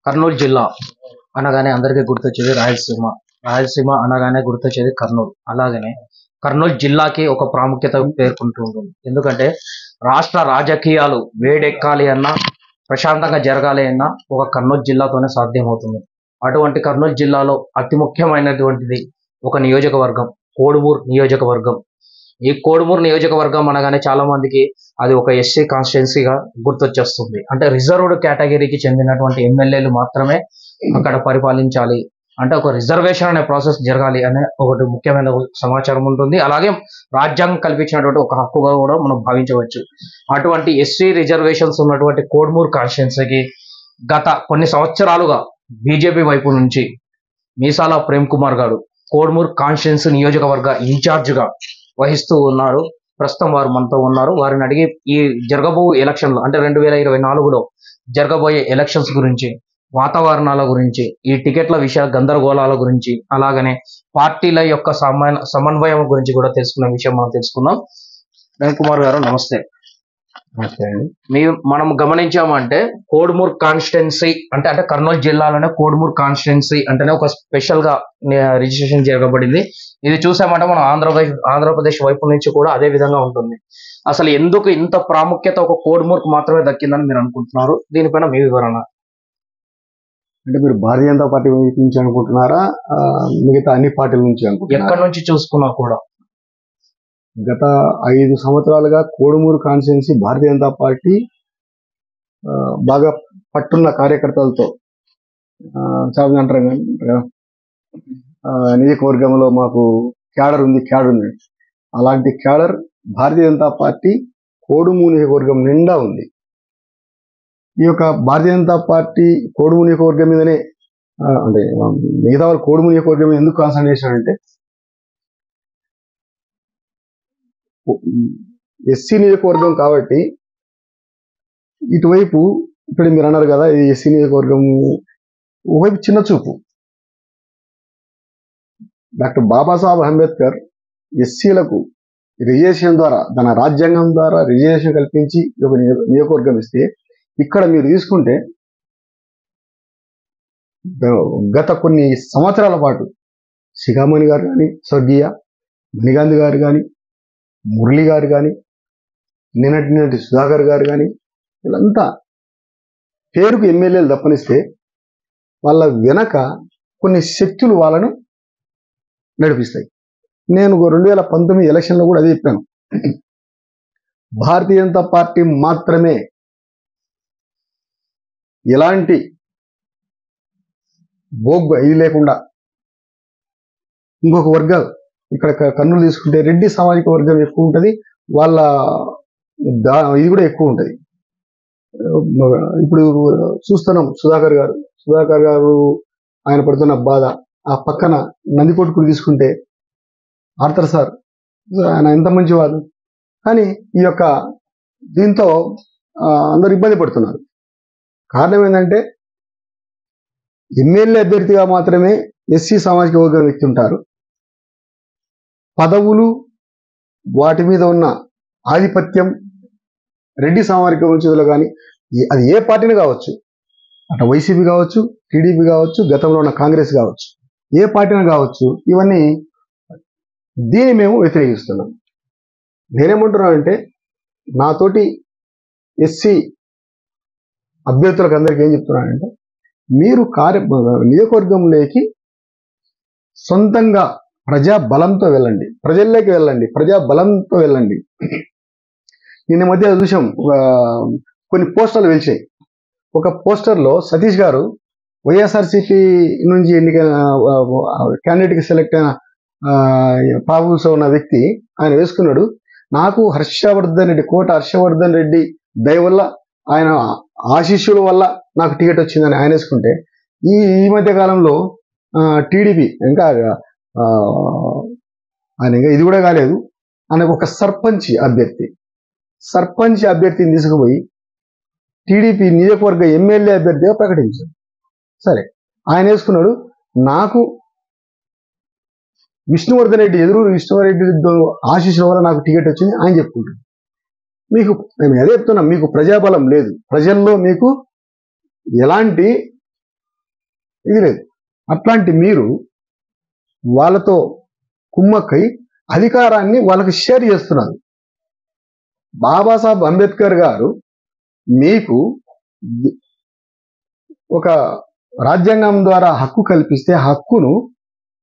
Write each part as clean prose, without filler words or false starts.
కర్నూలు జిల్లా అనగానే అందరికీ గుర్తొచ్చేది రాయలసీమ. రాయలసీమ అనగానే గుర్తొచ్చేది కర్నూలు. అలాగనే కర్నూలు జిల్లాకి ఒక ప్రాముఖ్యత పేర్కొంటూ ఉంటుంది. ఎందుకంటే రాష్ట్ర రాజకీయాలు వేడెక్కాలి అన్నా, ప్రశాంతంగా జరగాలి అన్నా ఒక కర్నూలు జిల్లాతోనే సాధ్యమవుతుంది. అటువంటి కర్నూలు జిల్లాలో అతి ముఖ్యమైనటువంటిది ఒక నియోజకవర్గం, కోడుమూరు నియోజకవర్గం. ఈ కోడుమూరు నియోజకవర్గం అనగానే చాలా మందికి అది ఒక ఎస్సీ కాన్స్టిట్యున్సీగా గుర్తొచ్చేస్తుంది. అంటే రిజర్వ్డ్ కేటగిరీకి చెందినటువంటి ఎమ్మెల్యేలు మాత్రమే అక్కడ పరిపాలించాలి, అంటే ఒక రిజర్వేషన్ అనే ప్రాసెస్ జరగాలి అనే ఒకటి ముఖ్యమైన సమాచారం ఉంటుంది. అలాగే రాజ్యాంగం కల్పించినటువంటి ఒక హక్కుగా కూడా మనం భావించవచ్చు. అటువంటి ఎస్సీ రిజర్వేషన్స్ ఉన్నటువంటి కోడుమూరు కాన్స్టిట్యున్సీకి గత కొన్ని సంవత్సరాలుగా బీజేపీ వైపు నుంచి మీసాల ప్రేమ్ కుమార్ గారు కోడుమూరు కాన్స్టిట్యున్సీ నియోజకవర్గ ఇన్ఛార్జిగా వహిస్తూ ఉన్నారు. ప్రస్తుతం వారు మనతో ఉన్నారు. వారిని అడిగి ఈ జరగబోయే ఎలక్షన్లు అంటే 2024లో జరగబోయే ఎలక్షన్స్ గురించి, వాతావరణాల గురించి, ఈ టికెట్ల విషయ గందరగోళాల గురించి, అలాగనే పార్టీల యొక్క సమన్వయం గురించి కూడా తెలుసుకునే విషయం మనం తెలుసుకుందాం. ప్రేమ్ కుమార్ గారు నమస్తే. మనం గమనించామంటే కోడుమూరు కాన్స్టిట్యున్సీ అంటే కర్నూలు జిల్లాలోనే కోడుమూరు కాన్స్టిట్యున్సీ అంటేనే ఒక స్పెషల్ గా రిజిస్ట్రేషన్ జరగబడింది. ఇది చూసామంటే మనం ఆంధ్రప్రదేశ్ వైపు నుంచి కూడా అదే విధంగా ఉంటుంది. అసలు ఎందుకు ఇంత ప్రాముఖ్యత ఒక కోడుమూరుకు మాత్రమే దక్కిందని మీరు అనుకుంటున్నారు? దీనిపైన మీ వివరణ. అంటే మీరు భారతీయ జనతా పార్టీ నుంచి అనుకుంటున్నారా, మిగతా అన్ని పార్టీల నుంచి అనుకుంటున్నారా? ఎక్కడి నుంచి చూసుకున్నా కూడా గత 5 సంవత్సరాలుగా కోడుమూరు కాన్స్టిట్యున్సీ భారతీయ జనతా పార్టీ బాగా పట్టున్న కార్యకర్తలతో చాలా అంటారు కదా, నియోజకవర్గంలో మాకు క్యాడర్ ఉంది. అలాంటి క్యాడర్ భారతీయ జనతా పార్టీ కోడుమూరు నియోజకవర్గం నిండా ఉంది. ఈ యొక్క భారతీయ జనతా పార్టీ కోడుమూరు నియోజకవర్గం మీదనే అంటే మిగతా వాళ్ళు కోడుమూరు నియోజకవర్గం మీద ఎందుకు కాన్సన్ట్రేషన్ అంటే, ఎస్సీ నియోజకవర్గం కాబట్టి ఇటువైపు ఇప్పుడు మీరు అన్నారు కదా, ఇది ఎస్సీ నియోజకవర్గం ఒకవైపు చిన్న చూపు. డాక్టర్ బాబాసాహెబ్ అంబేద్కర్ ఎస్సీలకు రిజర్వేషన్ ద్వారా, తన రాజ్యాంగం ద్వారా రిజర్వేషన్ కల్పించి ఒక నియోజకవర్గం ఇస్తే, ఇక్కడ మీరు తీసుకుంటే గత కొన్ని సంవత్సరాల పాటు శిఖామణి గారు కానీ, స్వర్గీయ మణిగాంధీ గారు కానీ, మురళి గారు కానీ, నిన్నటి సుధాకర్ గారు కానీ, వీళ్ళంతా పేరుకు ఎమ్మెల్యేలు తప్పనిస్తే వాళ్ళ వెనక కొన్ని శక్తులు వాళ్ళను నడిపిస్తాయి. నేను 2019 ఎలక్షన్లో కూడా అదే చెప్పాను. భారతీయ జనతా పార్టీ మాత్రమే ఎలాంటి ఇది లేకుండా ఇంకొక వర్గాలు, ఇక్కడ కర్నూలు తీసుకుంటే రెడ్డి సామాజిక వర్గం ఎక్కువ ఉంటుంది, వాళ్ళ ఇది కూడా ఎక్కువ ఉంటుంది. ఇప్పుడు చూస్తున్నాం సుధాకర్ గారు ఆయన పడుతున్న బాధ. ఆ పక్కన నందికొట్కూరు తీసుకుంటే ఆర్థర్ సార్, ఆయన ఎంత మంచివాడు, కానీ ఈ యొక్క దీంతో అందరు ఇబ్బంది పడుతున్నారు. కారణం ఏంటంటే ఎమ్మెల్యే అభ్యర్థిగా మాత్రమే ఎస్సీ సామాజిక వర్గం వ్యక్తి ఉంటారు. పదవులు వాటి మీద ఉన్న ఆధిపత్యం రెడ్డి సామాజిక వర్గంలో కానీ, అది ఏ పార్టీని కావచ్చు, అటు వైసీపీ కావచ్చు, టీడీపీ కావచ్చు, గతంలో ఉన్న కాంగ్రెస్ కావచ్చు, ఏ పార్టీని కావచ్చు, ఇవన్నీ దీన్ని మేము వ్యతిరేకిస్తున్నాం. నేనేమంటున్నానంటే, నాతోటి ఎస్సీ అభ్యర్థులకు అందరికీ ఏం చెప్తున్నానంటే, మీరు నియోజకవర్గంలోకి సొంతంగా ప్రజా బలంతో వెళ్ళండి, ప్రజల్లోకి వెళ్ళండి, ప్రజా బలంతో వెళ్ళండి. నిన్న మధ్య చూసాం, కొన్ని పోస్టర్లు వెలిచాయి. ఒక పోస్టర్లో సతీష్ గారు వైఎస్ఆర్సీపీ నుంచి ఎన్నికైన క్యాండిడేట్కి సెలెక్ట్ అయిన ప్రాబ్లమ్స్ ఉన్న వ్యక్తి, ఆయన వేసుకున్నాడు, నాకు కోట హర్షవర్ధన్ రెడ్డి దయ వల్ల, ఆయన ఆశీస్సుల వల్ల నాకు టికెట్ వచ్చిందని ఆయన వేసుకుంటే, ఈ మధ్య కాలంలో టీడీపీ ఇంకా ఆయన ఇది కూడా కాలేదు, ఆయన ఒక సర్పంచ్ అభ్యర్థిని తీసుకుపోయి టీడీపీ నియోజకవర్గ ఎమ్మెల్యే అభ్యర్థిగా ప్రకటించారు. సరే, ఆయన వేసుకున్నాడు, నాకు విష్ణువర్ధన్ రెడ్డి ఆశీస్సుల వల్ల నాకు టికెట్ వచ్చింది ఆయన చెప్పుకుంటాడు. మేము అదే చెప్తున్నాం, మీకు ప్రజాబలం లేదు, ప్రజల్లో మీకు ఎలాంటి ఇది లేదు. అట్లాంటి మీరు వాళ్ళతో కుమ్మక్కై అధికారాన్ని వాళ్ళకి షేర్ చేస్తున్నారు. బాబాసాహెబ్ అంబేద్కర్ గారు మీకు ఒక రాజ్యాంగం ద్వారా హక్కు కల్పిస్తే హక్కును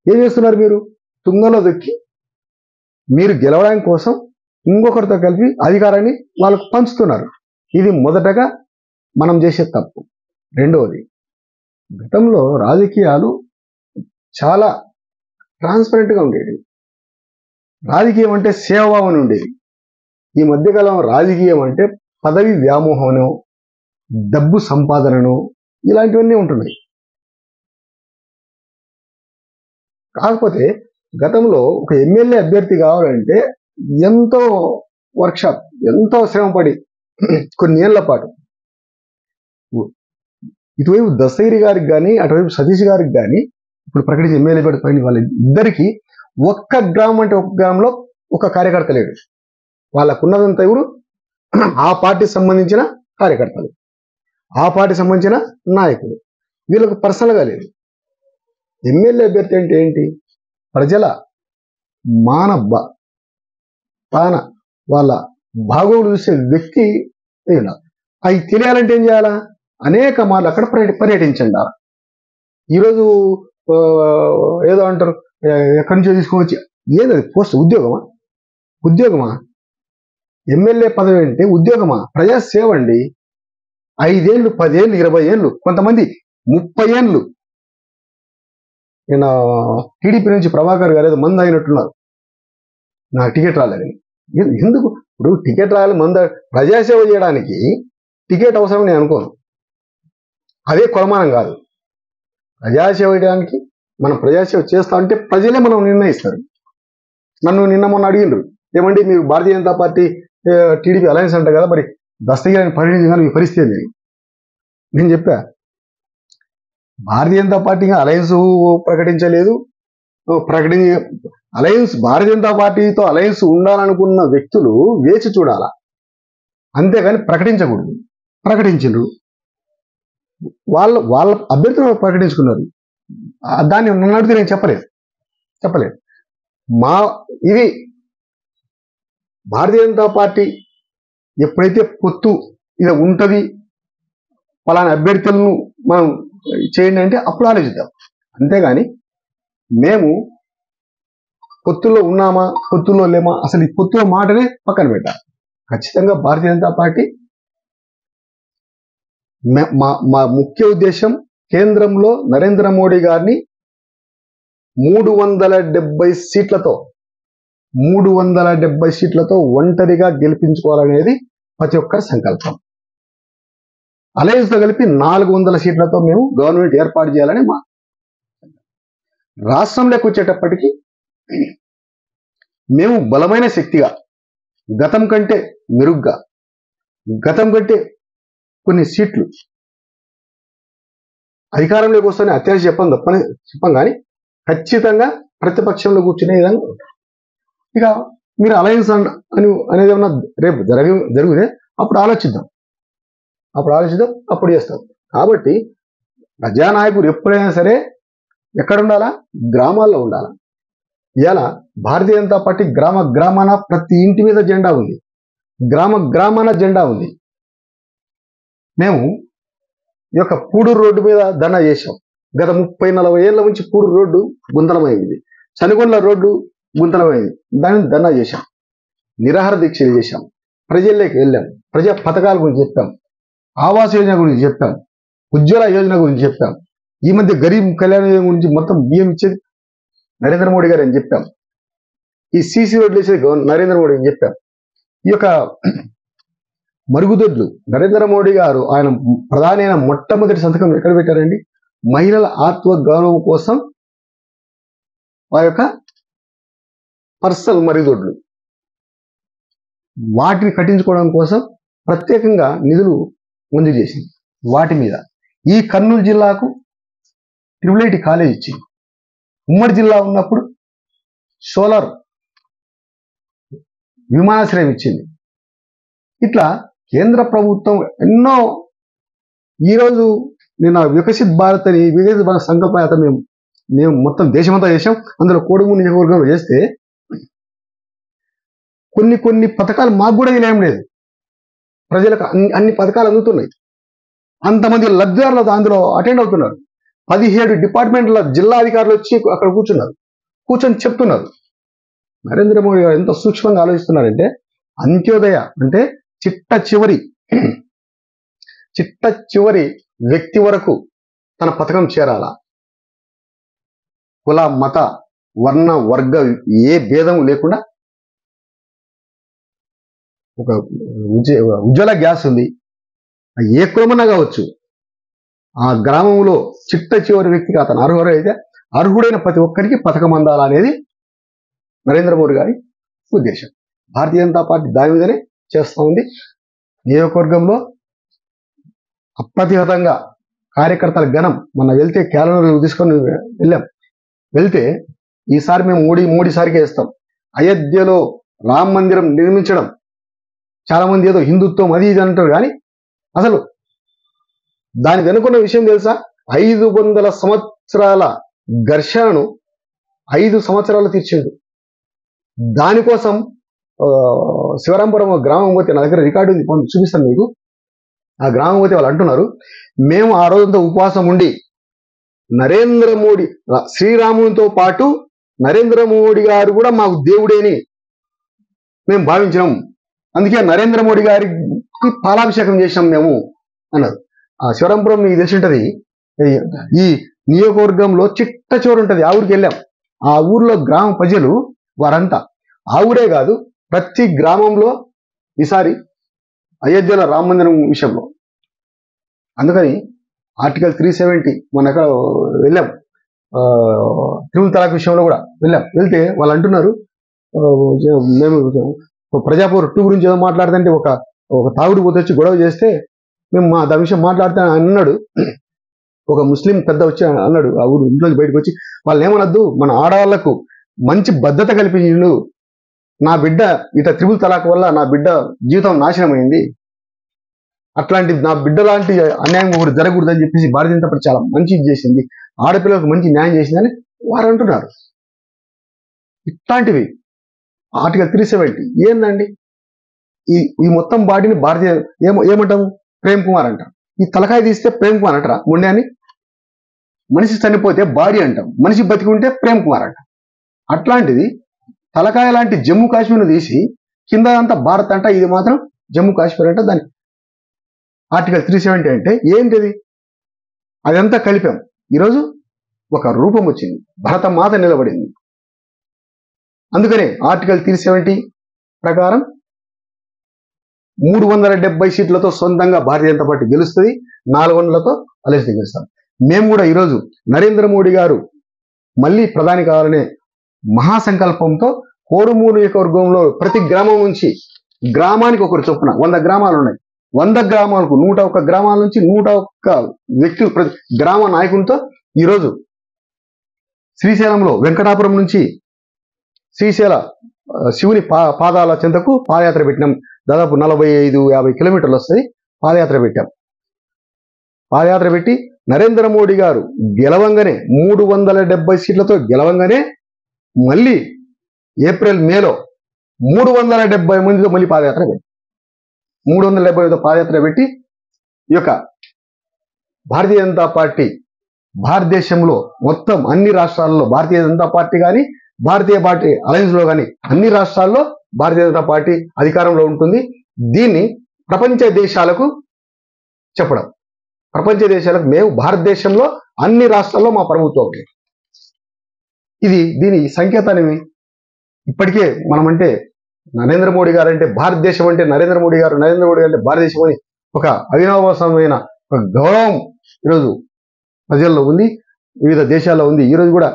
ఏం చేస్తున్నారు? మీరు తుంగలో దొక్కి మీరు గెలవడానికి కోసం ఇంకొకరితో కలిపి అధికారాన్ని వాళ్ళకు పంచుతున్నారు. ఇది మొదటగా మనం చేసే తప్పు. రెండవది, గతంలో రాజకీయాలు చాలా ట్రాన్స్పరెంట్గా ఉండేవి. రాజకీయం అంటే సేవాభావం ఉండేది. ఈ మధ్యకాలం రాజకీయం అంటే పదవి వ్యామోహనో, డబ్బు సంపాదనను, ఇలాంటివన్నీ ఉంటున్నాయి. కాకపోతే గతంలో ఒక ఎమ్మెల్యే అభ్యర్థి కావాలంటే ఎంతో వర్క్షాప్, ఎంతో శ్రమపడి కొన్ని ఏళ్ల పాటు ఇటువైపు దస్తగిరి గారికి కానీ అటువైపు సతీష్ గారికి కానీ ఇప్పుడు ప్రకటించి ఎమ్మెల్యే పడిపోయిన వాళ్ళ ఇద్దరికి ఒక్క గ్రామం అంటే ఒక గ్రామంలో ఒక కార్యకర్త లేడు. వాళ్ళకున్నదంతా ఎవరు? ఆ పార్టీకి సంబంధించిన కార్యకర్తలు, ఆ పార్టీకి సంబంధించిన నాయకులు. వీళ్ళకు పర్సనల్గా లేదు. ఎమ్మెల్యే అభ్యర్థి అంటే ఏంటి? ప్రజల ప్రాణ వాళ్ళ బాగోగులు చూసే వ్యక్తి. అవి తెలియాలంటే ఏం చేయాలా? అనేక మార్లు అక్కడ పర్యటించండి. ఈరోజు ఏదో అంటారు, ఎక్కడి నుంచో తీసుకొచ్చి ఏదది పోస్ట్ ఉద్యోగమా? ఎమ్మెల్యే పదవి అంటే ఉద్యోగమా? ప్రజాసేవ అండి. 5 ఏళ్ళు, 10 ఏళ్ళు, 20 ఏళ్ళు, కొంతమంది 30 ఏళ్ళు. నేను టీడీపీ నుంచి ప్రభాకర్ గారు ఏదో మందు అయినట్టున్నారు, నాకు టికెట్ రాలేదని. ఎందుకు? ఇప్పుడు టికెట్ రాయాలి, ప్రజాసేవ చేయడానికి టికెట్ అవసరం నేను అనుకోను. అదే కొలమానం కాదు. ప్రజాసేవ చేయడానికి మనం ప్రజాసేవ చేస్తా అంటే ప్రజలే మనం నిర్ణయిస్తారు. నన్ను నిన్న మొన్న అడిగిండ్రు, ఏమండి మీరు Bharatiya Janata party TDP alliance అంట కదా, మరి దస్తగిరిని పరిగణించగానే మీ పరిస్థితి ఏంది? నేను చెప్పా, భారతీయ జనతా పార్టీ అలయన్స్ ప్రకటించలేదు. భారతీయ జనతా పార్టీతో అలయన్స్ ఉండాలనుకున్న వ్యక్తులు వేచి చూడాలా, అంతేగాని ప్రకటించకూడదు. ప్రకటించారు, వాళ్ళ అభ్యర్థులను ప్రకటించుకున్నారు. దాన్ని నన్ను అడిగితే నేను చెప్పలేదు. ఇది భారతీయ జనతా పార్టీ ఎప్పుడైతే పొత్తు ఇది ఉంటుంది, పలానా అభ్యర్థులను మనం చేయండి అంటే అప్పుడు ఆలోచిద్దాం. అంతేగాని మేము పొత్తుల్లో ఉన్నామా, పొత్తుల్లో లేమా, అసలు ఈ పొత్తుల మాటనే పక్కన పెట్టాలి. ఖచ్చితంగా భారతీయ జనతా పార్టీ మా ముఖ్య ఉద్దేశం కేంద్రంలో నరేంద్ర మోడీ గారిని 370 సీట్లతో ఒంటరిగా గెలిపించుకోవాలనేది ప్రతి ఒక్కరి సంకల్పం. అలయన్స్ తో కలిపి 400 సీట్లతో మేము గవర్నమెంట్ ఏర్పాటు చేయాలని మా రాష్ట్రంలోకి వచ్చేటప్పటికి మేము బలమైన శక్తిగా, గతం కంటే మెరుగ్గా, గతం కంటే కొన్ని సీట్లు అధికారంలోకి వస్తానే అత్యాశ చెప్పం కానీ ఖచ్చితంగా ప్రతిపక్షంలో కూర్చునే విధంగా ఉంటాం. ఇక మీరు అలయన్స్ అనేది ఏమన్నా రేపు జరిగితే అప్పుడు ఆలోచిద్దాం, అప్పుడు చేస్తాం. కాబట్టి ప్రజానాయకుడు ఎప్పుడైనా సరే ఎక్కడ ఉండాలా? గ్రామాల్లో ఉండాలా. ఇలా భారతీయ జనతా పార్టీ గ్రామాన ప్రతి ఇంటి మీద జెండా ఉంది, గ్రామాన జెండా ఉంది. మేము ఈ యొక్క పూడూరు రోడ్డు మీద ధర్నా చేశాం. గత 30-40 ఏళ్ల నుంచి పూడూరు రోడ్డు గుంతలమైంది, చనుగొండ రోడ్డు గుంతలమైంది. దాన్ని ధర్నా చేశాం, నిరాహార దీక్షలు చేశాం, ప్రజల్లోకి వెళ్ళాం, ప్రజా పథకాల గురించి చెప్పాం, ఆవాస్ యోజన గురించి చెప్పాం, ఉజ్వల యోజన గురించి చెప్పాం. ఈ మధ్య గరీబ్ కళ్యాణ యోజన గురించి మొత్తం బియ్యం ఇచ్చేది నరేంద్ర మోడీ గారు అని చెప్పాం. ఈ సీసీ రోడ్లు వేసేది నరేంద్ర మోడీ అని చెప్పాం. ఈ యొక్క మరుగుదొడ్లు నరేంద్ర మోడీ గారు ఆయన ప్రధాని అయిన మొట్టమొదటి సంతకం ఎక్కడ పెట్టారండి? మహిళల ఆత్మ గౌరవం కోసం ఆ యొక్క పర్సనల్ మరుగుదొడ్లు వాటిని కట్టించుకోవడం కోసం ప్రత్యేకంగా నిధులు మంజూరు చేసింది. వాటి మీద ఈ కర్నూలు జిల్లాకు IIIT కాలేజ్ ఇచ్చింది. ఉమ్మడి జిల్లా ఉన్నప్పుడు సోలార్ విమానాశ్రయం ఇచ్చింది. ఇట్లా కేంద్ర ప్రభుత్వం ఎన్నో, ఈరోజు నిన్న వికసిత్ భారత్ అని వికసిత్ భారత్ సంకల్పయాత్ర మేము మొత్తం దేశమంతా చేసాం. అందులో కోడుమూరు నియోజకవర్గంలో చేస్తే కొన్ని పథకాలు మాకు కూడా తెలియడం లేదు. ప్రజలకు అన్ని పథకాలు అందుతున్నాయి. అంతమంది లబ్ధిదారులు అందులో అటెండ్ అవుతున్నారు. 17 డిపార్ట్మెంట్ల జిల్లా అధికారులు వచ్చి అక్కడ కూర్చొని చెప్తున్నారు. నరేంద్ర మోడీ గారు ఎంత సూక్ష్మంగా ఆలోచిస్తున్నారంటే, అంత్యోదయ అంటే చిట్ట చివరి వ్యక్తి వరకు తన పథకం చేరాలా. కుల మత వర్ణ వర్గ ఏ భేదం లేకుండా ఒక ఉజ్వల గ్యాస్ ఉంది. ఏ కులమన్నా కావచ్చు, ఆ గ్రామంలో చిట్ట చివరి వ్యక్తికి అతను అర్హుడైన ప్రతి ఒక్కరికి పథకం అందాలా అనేది నరేంద్ర మోడీ గారి ఉద్దేశం. భారతీయ జనతా పార్టీ దాని మీదనే చేస్తూ ఉంది. నియోజకవర్గంలో అప్రతిహతంగా కార్యకర్తల గణం మొన్న వెళ్తే క్యాలెండర్ తీసుకొని వెళ్తే ఈసారి మేము మోడీసారికే ఇస్తాం. అయోధ్యలో రామ మందిరం నిర్మించడం, చాలా మంది ఏదో హిందుత్వం అది ఇది అంటారు, కానీ అసలు దాని వెనుకున్న విషయం తెలుసా? 500 సంవత్సరాల ఘర్షణను 5 సంవత్సరాలు తీర్చిండు. దానికోసం శివరాంపురం గ్రామం పోతే, నా దగ్గర రికార్డు ఉంది, చూపిస్తాను మీకు. ఆ గ్రామం పోతే వాళ్ళు అంటున్నారు, మేము ఆ రోజంతా ఉపవాసం ఉండి నరేంద్ర మోడీ, శ్రీరామునితో పాటు నరేంద్ర మోడీ గారు కూడా మాకు దేవుడేని మేము భావించినాం, అందుకే నరేంద్ర మోడీ గారికి పాలాభిషేకం చేసినాం మేము అన్నారు. ఆ శివరాంపురం మీకు తెలిసి ఉంటది. ఈ నియోజకవర్గంలో చిట్ట చివరి ఉంటది. ఆ ఊరికి వెళ్ళాం. ఆ ఊర్లో గ్రామ ప్రజలు వారంతా, ఆ ఊరే కాదు ప్రతి గ్రామంలో ఈసారి అయోధ్యలో రామ మందిరం విషయంలో, అందుకని ఆర్టికల్ 370 మొన్న ఎక్కడ వెళ్ళాం, త్రిపుల్ తలాక్ విషయంలో కూడా వెళ్తే వాళ్ళు అంటున్నారు, మేము ప్రజాపూర్ 2 గురించి ఏదో మాట్లాడుతుంటే ఒక తాగుడు పోతే వచ్చి గొడవ చేస్తే మేము దాని విషయం మాట్లాడుతా అన్నాడు. ఒక ముస్లిం పెద్ద వచ్చి అన్నాడు, ఆ ఊరు ఇంట్లోంచి బయటకు వచ్చి, వాళ్ళు ఏమనొద్దు, మన ఆడవాళ్లకు మంచి భద్రత కల్పించిండు, నా బిడ్డ త్రిపుల్ తలాక్ వల్ల నా బిడ్డ జీవితం నాశనమైంది, అట్లాంటి నా బిడ్డ లాంటి అన్యాయం ఒకటి జరగకూడదని చెప్పేసి భారతీయ జనతా పార్టీ చాలా మంచి చేసింది, ఆడపిల్లలకు మంచి న్యాయం చేసిందని వారు అంటున్నారు. ఇట్లాంటివి ఆర్టికల్ 370 ఏందండి? ఈ మొత్తం బాడీని భారతీయ ఏమంటాము? ప్రేమ్ కుమార్ అంటాం. ఈ తలకాయ తీస్తే ప్రేమ్ కుమార్ అంటారా? మొండే అని. మనిషి చనిపోతే బాడీ అంటాం, మనిషి బతికి ఉంటే ప్రేమ్ కుమార్ అంటాం. అట్లాంటిది తలకాయ లాంటి జమ్మూ కాశ్మీర్ను తీసి కింద అంతా భారత్ అంట, ఇది మాత్రం జమ్మూ కాశ్మీర్ అంట. దాని ఆర్టికల్ 370 అంటే ఏంటిది? అదంతా కలిపాం. ఈరోజు ఒక రూపం వచ్చింది, భరత మాత నిలబడింది. అందుకనే ఆర్టికల్ 370 ప్రకారం 370 సీట్లతో సొంతంగా భారతీయ జనతా పార్టీ గెలుస్తుంది, 400లతో అలయన్స్ గెలుస్తాం. మేము కూడా ఈరోజు నరేంద్ర మోడీ గారు మళ్ళీ ప్రధాని కావాలనే మహాసంకల్పంతో కోడుమూరు నియోజకవర్గంలో ప్రతి గ్రామం నుంచి, గ్రామానికి ఒకరు చొప్పున 100 గ్రామాలు ఉన్నాయి, 100 గ్రామాలకు 101 గ్రామాల నుంచి 101 వ్యక్తులు ప్రతి గ్రామ నాయకులతో ఈరోజు శ్రీశైలంలో వెంకటాపురం నుంచి శ్రీశైల శివుని పాదాల చెంతకు పాదయాత్ర పెట్టినాం. దాదాపు 45-50 కిలోమీటర్లు వస్తుంది. పాదయాత్ర పెట్టాం. పాదయాత్ర పెట్టి నరేంద్ర మోడీ గారు గెలవంగానే 370 సీట్లతో గెలవంగానే మళ్ళీ ఏప్రిల్ మేలో 370 మందితో మళ్ళీ పాదయాత్ర పెట్టి 370 పాదయాత్ర పెట్టి ఈ యొక్క భారతీయ జనతా పార్టీ భారతదేశంలో మొత్తం అన్ని రాష్ట్రాల్లో భారతీయ జనతా పార్టీ కానీ భారతీయ పార్టీ అలయన్స్ లో కానీ అన్ని రాష్ట్రాల్లో భారతీయ జనతా పార్టీ అధికారంలో ఉంటుంది. దీన్ని ప్రపంచ దేశాలకు చెప్పడం, ప్రపంచ దేశాలకు మేము భారతదేశంలో అన్ని రాష్ట్రాల్లో మా ప్రభుత్వం ఉంది. దీని సంకేతాన్ని ఇప్పటికే మనమంటే నరేంద్ర మోడీ గారు అంటే భారతదేశం అంటే నరేంద్ర మోడీ గారు, నరేంద్ర మోడీ అంటే భారతదేశం అని ఒక అవినాభాసమైన ఒక గౌరవం ఈరోజు ప్రజల్లో ఉంది, వివిధ దేశాల్లో ఉంది. ఈరోజు కూడా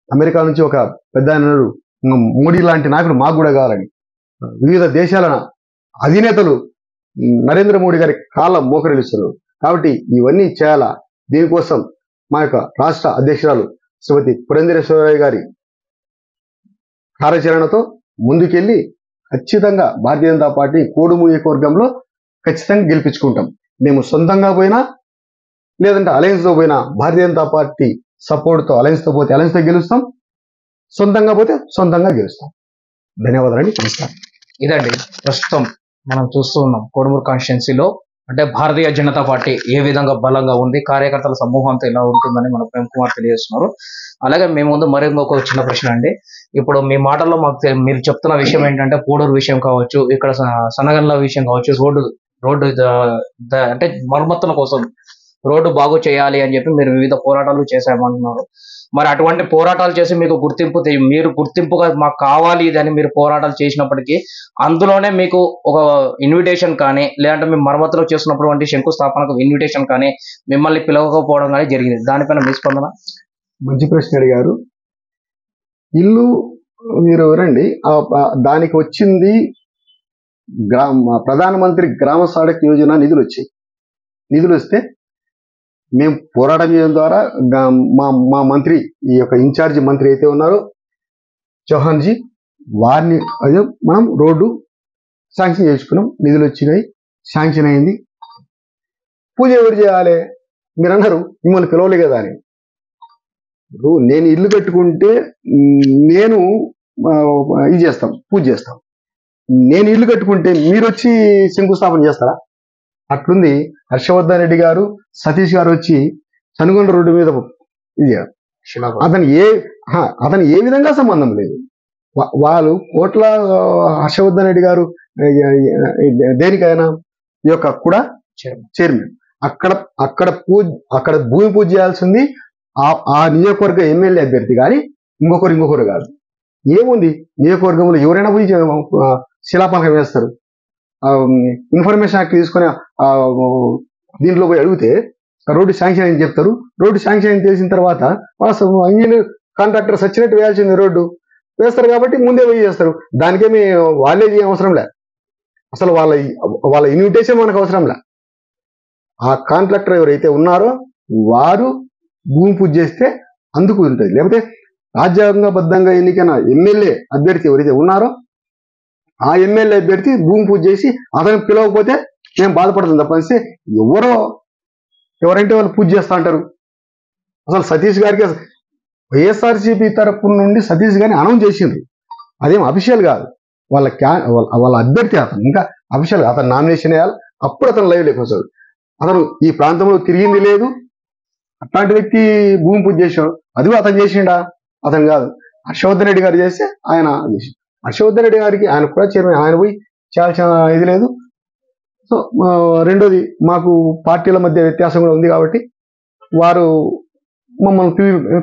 అమెరికా నుంచి ఒక పెద్ద అన్నాడు, మోడీ లాంటి నాయకుడు మాకు కూడా కావాలని. వివిధ దేశాల అధినేతలు నరేంద్ర మోడీ గారి కాళ్ళ మోకరిల్లుస్తున్నారు. కాబట్టి ఇవన్నీ చేయాలా. దీనికోసం మా యొక్క రాష్ట్ర అధ్యక్షురాలు శ్రీమతి పురంధరేశ్వరరావు గారి కార్యాచరణతో ముందుకెళ్లి ఖచ్చితంగా భారతీయ జనతా పార్టీ కోడుమూరు నియోజకవర్గంలో ఖచ్చితంగా గెలిపించుకుంటాం. మేము సొంతంగా పోయినా లేదంటే అలయన్స్ తో పోయినా భారతీయ జనతా పార్టీ సపోర్ట్ తో అలయన్స్ తో పోతే అలయన్స్ తో గెలుస్తాం, సొంతంగా పోతే సొంతంగా గెలుస్తాం. ధన్యవాదాలండి. నమస్కారం. ఇదండి ప్రస్తుతం మనం చూస్తూ ఉన్నాం కోడుమూరు కాన్స్టిట్యున్సీలో అంటే భారతీయ జనతా పార్టీ ఏ విధంగా బలంగా ఉంది, కార్యకర్తల సమూహంతో ఎలా ఉంటుందని మన ప్రేమ్ కుమార్ తెలియజేస్తున్నారు. అలాగే మీ ముందు మరి ఇంకొక చిన్న ప్రశ్న అండి. ఇప్పుడు మీ మాటల్లో మాకు మీరు చెప్తున్న విషయం ఏంటంటే కోడూరు విషయం కావచ్చు, ఇక్కడ సనగన్ల విషయం కావచ్చు, రోడ్డు అంటే మరమ్మతుల కోసం రోడ్డు బాగు చేయాలి అని చెప్పి మీరు వివిధ పోరాటాలు చేశామంటున్నారు. మరి అటువంటి పోరాటాలు చేసి మీకు మీరు గుర్తింపుగా మాకు కావాలి ఇది అని మీరు పోరాటాలు చేసినప్పటికీ అందులోనే మీకు ఒక ఇన్విటేషన్ కానీ లేదంటే మేము మరమ్మతులు చేస్తున్నప్పుడు శంకుస్థాపనకు ఇన్విటేషన్ కానీ మిమ్మల్ని పిలవకపోవడం కానీ జరిగింది. దానిపైన మీ స్పందన? మంచి ప్రశ్న అడిగారు. ఇల్లు మీరు రండి, దానికి వచ్చింది ప్రధానమంత్రి గ్రామ సడక్ యోజన నిధులు వచ్చాయి. నిధులు వస్తే మేము పోరాటం చేయడం ద్వారా మా మంత్రి, ఈ యొక్క ఇన్ఛార్జి మంత్రి అయితే ఉన్నారో చౌహాన్జీ, వారిని అదే మనం రోడ్డు శాంక్షన్ చేసుకున్నాం. నిధులు వచ్చినాయి, శాంక్షన్ అయింది. పూజ ఎవరు చేయాలి? మీరు అన్నారు మిమ్మల్ని పిలవలే కదా అని. నేను ఇల్లు కట్టుకుంటే నేను ఇది చేస్తాం, పూజ చేస్తాం. నేను ఇల్లు కట్టుకుంటే మీరు వచ్చి శంకుస్థాపన చేస్తారా? అట్లుంది. హర్షవర్ధన్ రెడ్డి గారు, సతీష్ గారు వచ్చి చనుగొండ రోడ్డు మీద ఇది అతను ఏ విధంగా సంబంధం లేదు. వాళ్ళు కోట్ల హర్షవర్ధన్ రెడ్డి గారు దేనికైనా ఈ యొక్క కూడా చైర్మన్. అక్కడ భూమి పూజ చేయాల్సింది ఆ నియోజకవర్గ ఎమ్మెల్యే అభ్యర్థి కానీ ఇంకొకరు కాదు. ఏముంది, నియోజకవర్గంలో ఎవరైనా పోయి శిలాపలకం వేస్తారు. ఇన్ఫర్మేషన్ యాక్ట్ తీసుకుని దీంట్లో పోయి అడిగితే రోడ్డు శాంక్షన్ అని చెప్తారు. రోడ్డు శాంక్షన్ అని తెలిసిన తర్వాత ఇంజనీర్ కాంట్రాక్టర్ సచ్చినట్టు వేయాల్సింది రోడ్డు వేస్తారు కాబట్టి ముందే పోయి చేస్తారు. దానికేమి వాళ్ళే చేయ అవసరం లే. అసలు వాళ్ళ ఇన్విటేషన్ మనకు అవసరం లే. ఆ కాంట్రాక్టర్ ఎవరైతే ఉన్నారో వారు భూమి పూజ చేస్తే అందుకు ఉంటుంది. లేకపోతే రాజ్యాంగబద్ధంగా ఎన్నికైన ఎమ్మెల్యే అభ్యర్థి ఎవరైతే ఉన్నారో ఆ ఎమ్మెల్యే అభ్యర్థి భూమి పూజ చేసి అతనికి పిలవకపోతే మేము బాధపడుతుంది తప్పనిస్తే ఎవరంటే వాళ్ళు పూజ చేస్తా అంటారు. అసలు సతీష్ గారికి వైఎస్ఆర్సీపీ తరపు నుండి సతీష్ గారిని అనౌన్స్ చేసిండ్రు. అదేం అఫీషియల్ కాదు. వాళ్ళ అభ్యర్థి అతను ఇంకా అఫీషియల్ అతను నామినేషన్ వేయాలి. అప్పుడు అతను లైవ్ లేకొస్తాడు. అతను ఈ ప్రాంతంలో తిరిగింది లేదు. అట్లాంటి వ్యక్తి భూమి పూజ చేసాడు. అది అతను చేసిండా? అతను కాదు. హర్షవర్ధన్ రెడ్డి గారు చేస్తే ఆయన చేసి హర్షవర్ధన్ రెడ్డి గారికి ఆయన కూడా చైర్మన్, ఆయన పోయి చేయాల్సిన ఇది లేదు. సో రెండోది మాకు పార్టీల మధ్య వ్యత్యాసం కూడా ఉంది కాబట్టి వారు మమ్మల్ని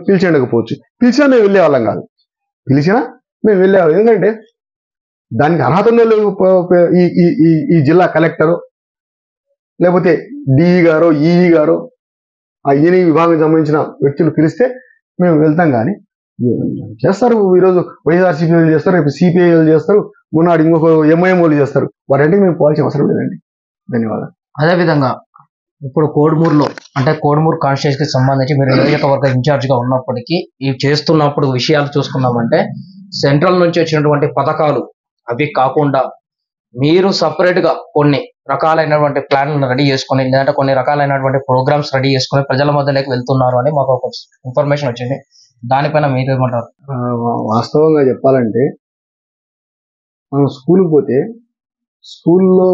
పిలిచేయకపోవచ్చు. పిలిచినా మేము వెళ్ళేవాళ్ళం కాదు. పిలిచినా మేము వెళ్ళేవాళ్ళం. ఎందుకంటే దానికి అర్హత ఈ జిల్లా కలెక్టరు లేకపోతే డిఈ గారో ఈఈ గారో ఆ ఈఎన్ఈ విభాగం సంబంధించిన వ్యక్తులు పిలిస్తే మేము వెళ్తాం. కానీ చేస్తారు. ఈరోజు వైఎస్ఆర్సీపీ వాళ్ళు చేస్తారు, రేపు సిపిఐ వాళ్ళు చేస్తారు, మొన్నటి ఇంకొక ఎంఐఎం వాళ్ళు చేస్తారు. వారంటే మేము పోవాల్సిన అవసరం లేదండి. ధన్యవాదాలు. అదేవిధంగా ఇప్పుడు కోడుమూరులో అంటే కోడుమూరు కాన్స్టిట్యూన్సీకి సంబంధించి మీరు నియోజకవర్గ ఇన్ఛార్జ్ గా ఉన్నప్పటికీ ఇవి చేస్తున్నప్పుడు విషయాలు చూసుకున్నామంటే సెంట్రల్ నుంచి వచ్చినటువంటి పథకాలు అవి కాకుండా మీరు సపరేట్ గా కొన్ని రకాలైనటువంటి ప్లాన్లను రెడీ చేసుకుని లేదంటే కొన్ని రకాలైనటువంటి ప్రోగ్రామ్స్ రెడీ చేసుకుని ప్రజల మధ్యలోకి వెళ్తున్నారు అని మాకు ఒక ఇన్ఫర్మేషన్ వచ్చింది. దానిపైన మీరు ఏమంటారు? వాస్తవంగా చెప్పాలంటే మనం స్కూల్కి పోతే స్కూల్లో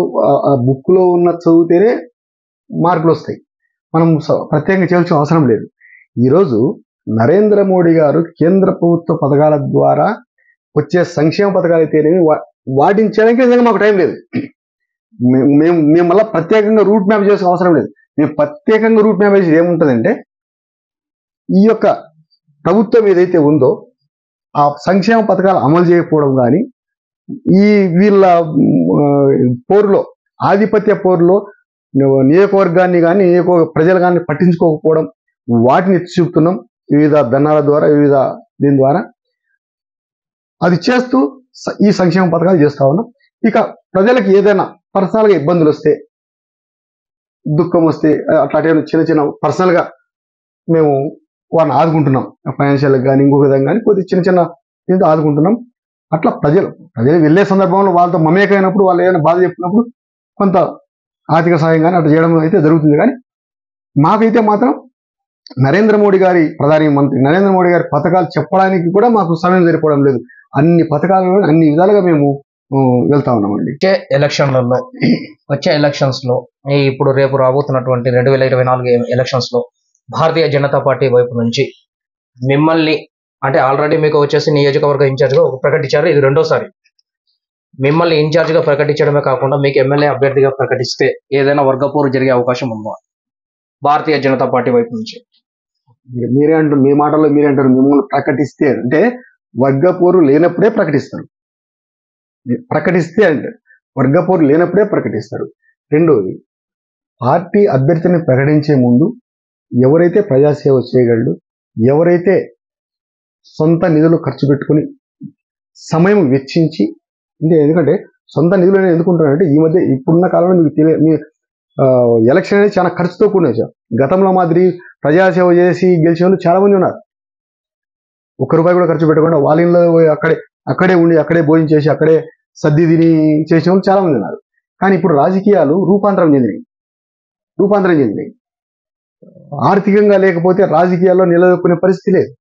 ఆ బుక్ లో ఉన్న చదివితేనే మార్కులు వస్తాయి. మనం ప్రత్యేకంగా చేయాల్సిన అవసరం లేదు. ఈరోజు నరేంద్ర మోడీ గారు కేంద్ర ప్రభుత్వ పథకాల ద్వారా వచ్చే సంక్షేమ పథకాలు అయితేనేమి వాటిని చేయడానికి నిజంగా మాకు టైం లేదు. మేము మళ్ళీ ప్రత్యేకంగా రూట్ మ్యాప్ చేసిన అవసరం లేదు. మేము ప్రత్యేకంగా రూట్ మ్యాప్ వేసి ఏముంటుందంటే ఈ యొక్క ప్రభుత్వం ఏదైతే ఉందో ఆ సంక్షేమ పథకాలు అమలు చేయకపోవడం కానీ ఈ వీళ్ళ పోరులో ఆధిపత్య పోరులో నియోజకవర్గాన్ని కానీ ప్రజలు కానీ పట్టించుకోకపోవడం వాటిని ఎత్తి చూపుతున్నాం. వివిధ ధనాల ద్వారా వివిధ దీని ద్వారా అది చేస్తూ ఈ సంక్షేమ పథకాలు చేస్తా ఉన్నాం. ఇక ప్రజలకు ఏదైనా పర్సనల్ గా ఇబ్బందులు వస్తే దుఃఖం వస్తే అట్లాంటి చిన్న చిన్న పర్సనల్ గా మేము వారిని ఆదుకుంటున్నాం. ఫైనాన్షియల్ కానీ ఇంకొక విధంగా కానీ కొద్ది చిన్న చిన్న దీంతో ఆదుకుంటున్నాం. అట్లా ప్రజలు వెళ్ళే సందర్భంలో వాళ్ళతో మమేకమైనప్పుడు వాళ్ళు ఏదైనా బాధ చెప్పినప్పుడు కొంత ఆర్థిక సాయం కానీ అట్లా చేయడం అయితే జరుగుతుంది. కానీ మాకైతే మాత్రం నరేంద్ర మోడీ గారి ప్రధానమంత్రి నరేంద్ర మోడీ గారి పథకాలు చెప్పడానికి కూడా మాకు సమయం సరిపోవడం లేదు. అన్ని పథకాలను అన్ని విధాలుగా మేము వెళ్తా ఉన్నామండి. వచ్చే ఎలక్షన్స్ లో ఇప్పుడు రేపు రాబోతున్నటువంటి 2024 ఎలక్షన్స్ లో భారతీయ జనతా పార్టీ వైపు నుంచి మిమ్మల్ని అంటే ఆల్రెడీ మీకు వచ్చేసి నియోజకవర్గ ఇన్ఛార్జ్ గా ప్రకటించారు, ఇది రెండోసారి. మిమ్మల్ని ఇన్ఛార్జ్ గా ప్రకటించడమే కాకుండా మీకు ఎమ్మెల్యే అభ్యర్థిగా ప్రకటిస్తే ఏదైనా వర్గపోరు జరిగే అవకాశం ఉందా భారతీయ జనతా పార్టీ వైపు నుంచి? మీరే అంటారు, మీ మాటల్లో మీరే అంటారు, మిమ్మల్ని ప్రకటిస్తే అంటే వర్గపోరు లేనప్పుడే ప్రకటిస్తారు. ప్రకటిస్తే అంటే వర్గపోరు లేనప్పుడే ప్రకటిస్తారు. రెండోది, పార్టీ అభ్యర్థిని ప్రకటించే ముందు ఎవరైతే ప్రజాసేవ చేయగలడు, ఎవరైతే సొంత నిధులు ఖర్చు పెట్టుకుని సమయం వెచ్చించి, ఎందుకంటే సొంత నిధులు అనేది ఎందుకుంటారంటే ఈ మధ్య ఇప్పుడున్న కాలంలో మీకు ఎలక్షన్ అనేది చాలా ఖర్చుతో కూడిన విషయం. గతంలో మాదిరి ప్రజాసేవ చేసి గెలిచే వాళ్ళు చాలా మంది ఉన్నారు. ₹1 కూడా ఖర్చు పెట్టకుండా వాళ్ళ ఇళ్ళలో అక్కడే ఉండి అక్కడే భోజనం చేసి అక్కడే సర్ది తిని చేసిన వాళ్ళు చాలా మంది ఉన్నారు. కానీ ఇప్పుడు రాజకీయాలు రూపాంతరం చెందినాయి. ఆర్థికంగా లేకపోతే రాజకీయాల్లో నిలదొక్కునే పరిస్థితి లేదు.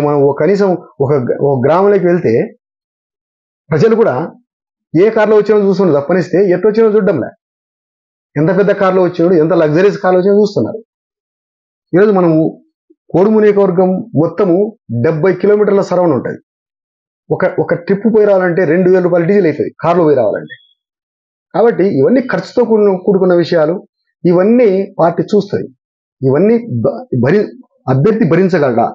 మనం కనీసం ఒక గ్రామంలోకి వెళ్తే ప్రజలు కూడా ఏ కార్లో వచ్చినా చూస్తున్నారు తప్పనిస్తే ఎట్టు వచ్చినా చూడడంలే. ఎంత పెద్ద కార్లో వచ్చాడు, ఎంత లగ్జరీస్ కార్లో వచ్చినా చూస్తున్నారు. ఈరోజు మనము కోడుమూరు నియోజకవర్గం మొత్తము 70 కిలోమీటర్ల సరౌండ్ ఉంటుంది. ఒక ట్రిప్ పోయి రావాలంటే ₹2000 డీజిల్ అవుతుంది కార్లో పోయి రావాలంటే. కాబట్టి ఇవన్నీ ఖర్చుతో కూడుకున్న విషయాలు. ఇవన్నీ పార్టీ చూస్తుంది. ఇవన్నీ అభ్యర్థి భరించగలడా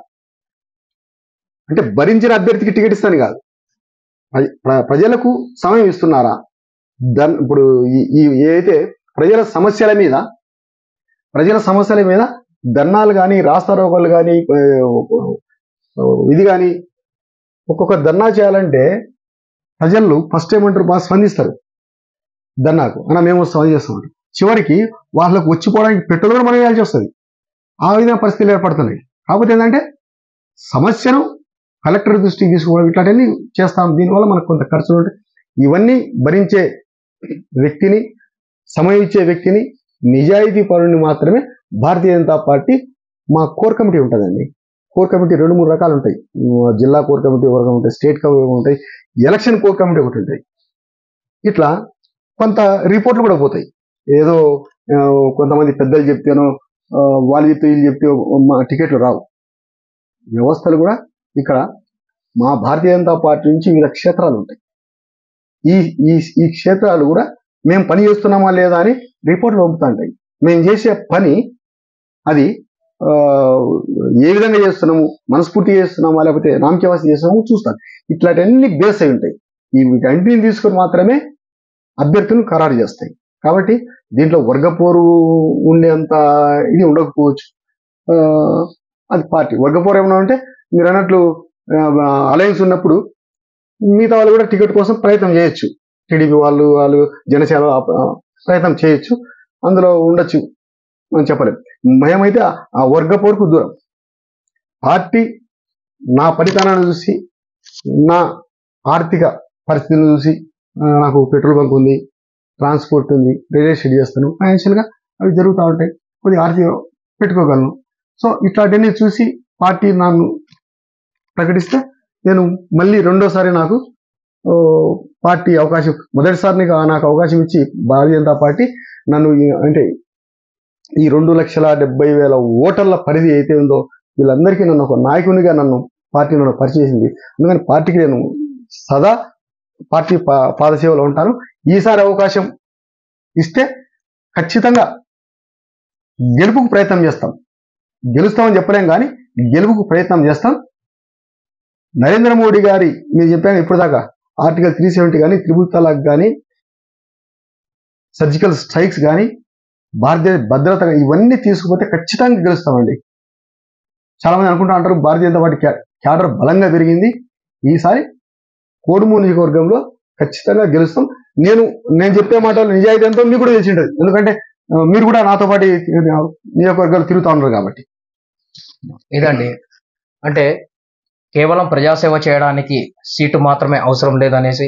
అంటే భరించిన అభ్యర్థికి టికెట్ ఇస్తాను కాదు, ప్రజలకు సమయం ఇస్తున్నారా? ఇప్పుడు ఏదైతే ప్రజల సమస్యల మీద ధర్నాలు కానీ రాస్తారోకోలు కానీ ఇది కానీ ఒక్కొక్క ధర్నా చేయాలంటే ప్రజలు ఫస్ట్ ఏమంటారు, బాగా స్పందిస్తారు ధర్నాకు అన్న మేము స్పందిస్తామంటారు. చివరికి వాళ్ళకు వచ్చిపోవడానికి పెట్రోల్ కూడా మనం వేయాల్సి వస్తుంది. ఆ విధంగా పరిస్థితులు ఏర్పడుతున్నాయి. కాకపోతే ఏంటంటే సమస్యను కలెక్టర్ దృష్టికి తీసుకోవడం ఇట్లాంటివన్నీ చేస్తాం. దీనివల్ల మనకు కొంత ఖర్చులు ఉంటాయి. ఇవన్నీ భరించే వ్యక్తిని, సమయం ఇచ్చే వ్యక్తిని, నిజాయితీ పరుని మాత్రమే భారతీయ జనతా పార్టీ మా కోర్ కమిటీ ఉంటుందండి. కోర్ కమిటీ 2-3 రకాలు ఉంటాయి. జిల్లా కోర్ కమిటీ వర్గం ఉంటాయి, స్టేట్ కమిటీ ఉంటాయి, ఎలక్షన్ కోర్ కమిటీ ఒకటి ఉంటాయి. ఇట్లా కొంత రిపోర్ట్లు కూడా పోతాయి. ఏదో కొంతమంది పెద్దలు చెప్తేనో వాళ్ళు చెప్తే వీళ్ళు చెప్తే టికెట్లు రావు. వ్యవస్థలు కూడా ఇక్కడ మా భారతీయ జనతా పార్టీ నుంచి వివిధ క్షేత్రాలు ఉంటాయి. ఈ క్షేత్రాలు కూడా మేము పని చేస్తున్నామా లేదా అని రిపోర్ట్లు పంపుతూ ఉంటాయి. మేము చేసే పని అది ఏ విధంగా చేస్తున్నాము, మనస్ఫూర్తి చేస్తున్నామా లేకపోతే నామకేవాసి చేస్తున్నాము చూస్తాను. ఇట్లాంటివన్నీ బేస్ అయి ఉంటాయి. వీటన్నిటిని తీసుకొని మాత్రమే అభ్యర్థులను ఖరారు చేస్తాయి. కాబట్టి దీంట్లో వర్గపోరు ఉండేంత ఇది ఉండకపోవచ్చు. అది పార్టీ వర్గపోరు ఏమన్నా ఉంటే మీరు అన్నట్లు అలయన్స్ ఉన్నప్పుడు మిగతా వాళ్ళు కూడా టికెట్ కోసం ప్రయత్నం చేయొచ్చు. టీడీపీ వాళ్ళు జనసేన ప్రయత్నం చేయొచ్చు, అందులో ఉండొచ్చు, మనం చెప్పలేం. మేమైతే ఆ వర్గపోరుకు దూరం. పార్టీ నా పనితనాన్ని చూసి, నా ఆర్థిక పరిస్థితిని చూసి, నాకు పెట్రోల్ బంక్ ఉంది, ట్రాన్స్పోర్ట్ ఉంది, రియల్ ఎస్టేట్ చేస్తాను, ఫైనాన్షియల్గా అవి జరుగుతూ ఉంటాయి, కొద్దిగా ఆర్థిక పెట్టుకోగలను. సో ఇట్లాంటివన్నీ చూసి పార్టీ నన్ను ప్రకటిస్తే నేను మళ్ళీ రెండోసారి నాకు పార్టీ అవకాశం, మొదటిసారి నాకు అవకాశం ఇచ్చి భారతీయ జనతా పార్టీ నన్ను అంటే ఈ 2,70,000 ఓటర్ల పరిధి అయితే ఉందో వీళ్ళందరికీ నన్ను ఒక నాయకునిగా పార్టీ నన్ను పరిచయించింది. అందుకని పార్టీకి నేను సదా పార్టీ పాదసేవలో ఉంటాను. ఈసారి అవకాశం ఇస్తే ఖచ్చితంగా గెలుపుకు ప్రయత్నం చేస్తాం. గెలుస్తామని చెప్పలేం కానీ గెలుపుకు ప్రయత్నం చేస్తాం. నరేంద్ర మోడీ గారి మీరు చెప్పాను ఇప్పటిదాకా ఆర్టికల్ 370 కానీ, త్రిపుల్ తలాక్ కానీ, సర్జికల్ స్ట్రైక్స్ కానీ, భారతీయ భద్రత ఇవన్నీ తీసుకుపోతే ఖచ్చితంగా గెలుస్తామండి. చాలా మంది అనుకుంటా అంటారు భారతీయ జనతా పార్టీ క్యాడర్ బలంగా పెరిగింది. ఈసారి కోడుమూరు నియోజకవర్గంలో ఖచ్చితంగా గెలుస్తాం. నేను చెప్పే మాటలు నిజాయితీ ఎంతో మీకు కూడా తెలిసి ఉంటుంది. ఎందుకంటే మీరు కూడా నాతో పాటు నియోజకవర్గాలు తిరుగుతూ ఉన్నారు కాబట్టి. ఇదండి, అంటే కేవలం ప్రజాసేవ చేయడానికి సీటు మాత్రమే అవసరం లేదనేసి,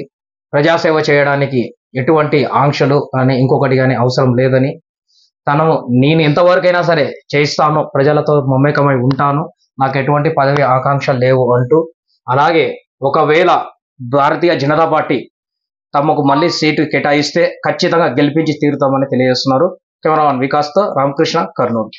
ప్రజాసేవ చేయడానికి ఎటువంటి ఆంక్షలు కానీ ఇంకొకటి కానీ అవసరం లేదని, నేను ఎంతవరకైనా సరే చేస్తాను, ప్రజలతో మమేకమై ఉంటాను, నాకు ఎటువంటి పదవి ఆకాంక్షలు లేవు అంటూ, అలాగే ఒకవేళ భారతీయ జనతా పార్టీ తమకు మళ్ళీ సీటు కేటాయిస్తే ఖచ్చితంగా గెలిపించి తీరుతామని తెలియజేస్తున్నారు. కెమెరామన్ వికాస్తో రామకృష్ణ, కర్నూలు.